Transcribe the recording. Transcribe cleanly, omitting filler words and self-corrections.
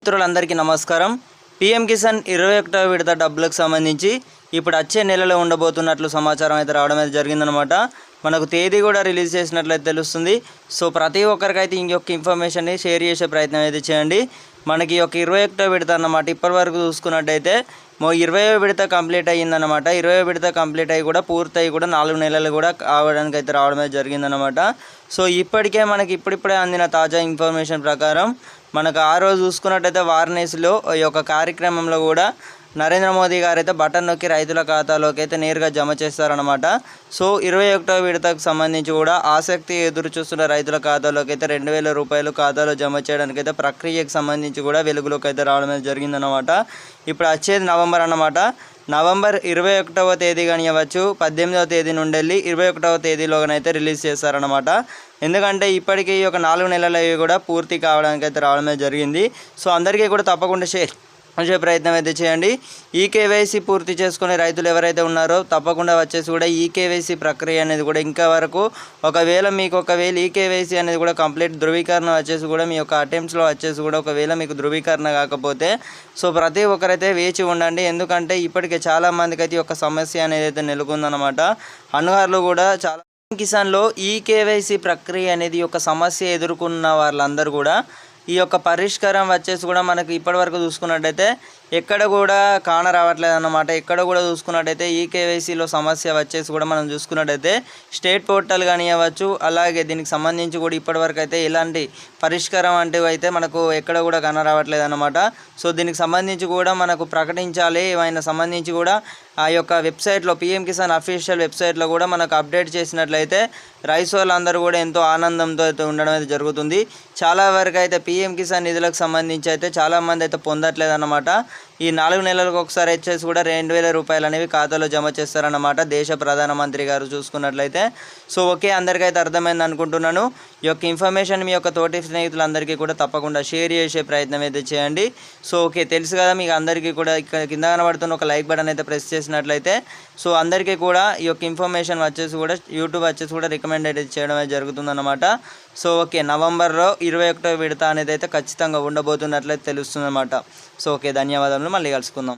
మిత్రులందరికీ నమస్కారం. పీఎం కిసాన్ 21వ విడత డబ్బులకు సంబంధించి ఇప్పుడు వచ్చే నెలలో ఉండబోతున్నట్లు సమాచారం అయితే రావడం అయితే జరిగిందనమాట. మనకు తేదీ కూడా రిలీజ్ చేసినట్లయితే తెలుస్తుంది. సో ప్రతి ఒక్కరికైతే ఇంకొక ఇన్ఫర్మేషన్ని షేర్ చేసే ప్రయత్నం అయితే చేయండి. మనకి ఒక 21వ విడత అన్నమాట. ఇప్పటి వరకు చూసుకున్నట్టయితే 20వ విడత కంప్లీట్ అయ్యిందన్నమాట. 20వ విడత కంప్లీట్ అయ్యి కూడా పూర్తయి కూడా 4 నెలలు కూడా కావడానికి అయితే రావడం అయితే జరిగిందనమాట. సో ఇప్పటికే మనకి ఇప్పుడిప్పుడే అందిన తాజా ఇన్ఫర్మేషన్ ప్రకారం మనకు ఆ రోజు చూసుకున్నట్టయితే వారణాసిలో ఈ యొక్క కార్యక్రమంలో కూడా నరేంద్ర మోదీ గారు అయితే బటన్ నొక్కి రైతుల ఖాతాలోకి అయితే నేరుగా జమ చేస్తారనమాట. సో 21వ విడతకు సంబంధించి కూడా ఆసక్తి ఎదురు చూస్తున్న రైతుల ఖాతాలోకి అయితే 2,000 రూపాయలు ఖాతాలో జమ చేయడానికి అయితే ప్రక్రియకు సంబంధించి కూడా వెలుగులోకి అయితే రావడం జరిగిందనమాట. ఇప్పుడు వచ్చేది నవంబర్ అన్నమాట. నవంబర్ 21వ తేదీ కానివ్వచ్చు, 18వ తేదీ నుండి వెళ్ళి 21వ తేదీలోనైతే రిలీజ్ చేస్తారనమాట. ఎందుకంటే ఇప్పటికీ ఒక 4 నెలలు కూడా పూర్తి కావడానికి అయితే రావడమే జరిగింది. సో అందరికీ కూడా తప్పకుండా షేర్ చేసే ప్రయత్నం అయితే చేయండి. ఈ కేవైసీ పూర్తి చేసుకునే రైతులు ఎవరైతే ఉన్నారో తప్పకుండా వచ్చేసి కూడా ఈ కేవైసీ ప్రక్రియ అనేది కూడా ఇంకా వరకు ఒకవేళ ఈ కేవైసీ అనేది కూడా కంప్లీట్ ధృవీకరణ వచ్చేసి కూడా మీ యొక్క అటెంప్ట్స్లో వచ్చేసి కూడా ఒకవేళ మీకు ధృవీకరణ కాకపోతే సో ప్రతి ఒక్కరైతే వేచి ఉండండి. ఎందుకంటే ఇప్పటికే చాలామందికి అయితే ఒక సమస్య అనేది అయితే నెలకొందనమాట. అన్గార్లు కూడా చాలా కిసాన్లో ఈ కేవైసీ ప్రక్రియ అనేది ఒక సమస్య ఎదుర్కొన్న వాళ్ళందరూ కూడా ఈ యొక్క పరిష్కారం వచ్చేసి కూడా మనకు ఇప్పటివరకు చూసుకున్నట్టయితే ఎక్కడ కూడా కానరావట్లేదు అన్నమాట. ఎక్కడ కూడా చూసుకున్నట్టయితే ఈ కేవైసీలో సమస్య వచ్చేసి కూడా మనం చూసుకున్నట్టయితే స్టేట్ పోర్టల్ కానివ్వచ్చు, అలాగే దీనికి సంబంధించి కూడా ఇప్పటివరకు అయితే ఇలాంటి పరిష్కారం అంటే అయితే మనకు ఎక్కడ కూడా కానరావట్లేదు అన్నమాట. సో దీనికి సంబంధించి కూడా మనకు ప్రకటించాలి. ఏమైనా సంబంధించి కూడా ఆ యొక్క వెబ్సైట్లో పీఎం కిసాన్ అఫీషియల్ వెబ్సైట్లో కూడా మనకు అప్డేట్ చేసినట్లయితే రైస్ వాళ్ళందరూ కూడా ఎంతో ఆనందంతో అయితే ఉండడం అయితే జరుగుతుంది. చాలా వరకు అయితే పీఎం కిసాన్ నిధులకు సంబంధించి అయితే చాలామంది అయితే పొందట్లేదు అన్నమాట. ఈ 4 నెలలకు ఒకసారి వచ్చేసి కూడా 2,000 రూపాయలు అనేవి ఖాతాలో జమ చేస్తారన్నమాట దేశ ప్రధానమంత్రి గారు చూసుకున్నట్లయితే. సో ఓకే, అందరికైతే అర్థమైంది అనుకుంటున్నాను. ఈ యొక్క ఇన్ఫర్మేషన్ మీ యొక్క తోటి స్నేహితులందరికీ కూడా తప్పకుండా షేర్ చేసే ప్రయత్నం అయితే చేయండి. సో ఓకే, తెలుసు కదా మీకు అందరికీ కూడా ఇక్కడ కింద కనబడుతున్న ఒక లైక్ బటన్ అయితే ప్రెస్ చేసినట్లయితే సో అందరికీ కూడా ఈ యొక్క ఇన్ఫర్మేషన్ వచ్చేసి కూడా యూట్యూబ్ వచ్చేసి కూడా రికమెండ్ అయితే చేయడం అయితే జరుగుతుందన్నమాట. సో ఓకే, నవంబర్లో 21వ విడత అనేది అయితే ఖచ్చితంగా ఉండబోతున్నట్లయితే తెలుస్తుందన్నమాట. సో ఓకే, ధన్యవాదాలు. మళ్ళీ కలుసుకుందాం.